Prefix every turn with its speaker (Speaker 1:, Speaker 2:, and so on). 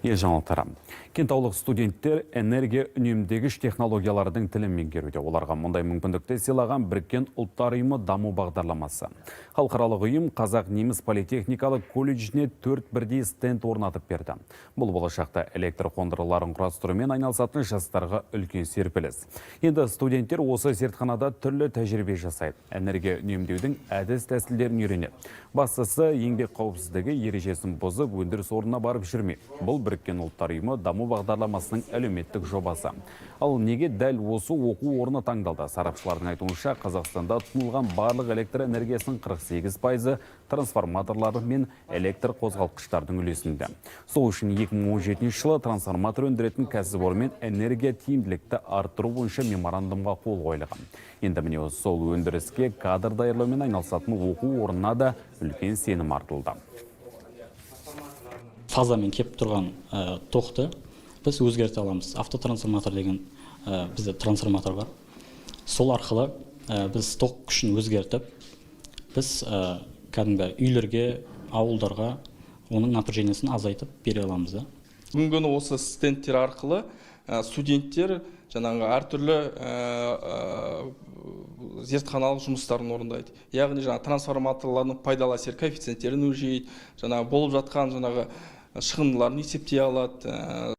Speaker 1: Ел жаңалықтары. Кентаулық студенттер энергия үнемдегіш технологиялардың тілін меңгеруде. Оларға мұндай мүмкіндікті сыйлаған Біріккен ұлттар ұйымы даму бағдарламасы. Халықаралық ұйым Қазақ-Неміс политехникалық колледжіне 4 бірдей стенд орнатып берді. Бұл болашақта электр қондырғыларын құрастырумен айналысатын жастарға үлкен серпіліс. Енді студенттер осы зертханада түрлі тәжірибе жасайды. Энергия үнемдеудің әдіс тәсілдерін үйренеді. Бастысы еңбек қауіпсіздігі ережесін бұзып өндіріс орнына барып жүрмей. Бұл Біріккен ұлттар ұйымы даму бағдарламасының әлеуметтік жобасы. Ал неге дәл осы оқу орны таңдалды? Сарапшылардың айтуынша, Қазақстанда тұтынылған барлық электр энергиясының 48% трансформаторлары мен электр қозғалтқыштардың үлесінде. Сол үшін 2017 жылы трансформатор өндіретін кәсіпорынмен энергия тиімділікті арттыру бойынша меморандумға қол қойылған. Енді міне сол өндіріске кадр даярлаумен айналысатын оқу орнына да үлкен сенім артылды.
Speaker 2: Фазамен кеп тұрған тоқты біз өзгерте аламыз. Автотрансформатор деген бізде трансформатор бар. Сол арқылы біз тоқ күшін өзгертіп, біз кәдімгі үйлерге, ауылдарға оның напряжениесін азайтып бере аламыз.
Speaker 3: Бүгінгі күні осы стендтер арқылы студенттер жаңағы әртүрлі зертханалық жұмыстарын орындайды. Яғни жаңағы трансформаторлардың пайдалы әсер коэффициенттерін өлшейді, жаңағы болып жатқан жаңағы шығындыларын есептей алады.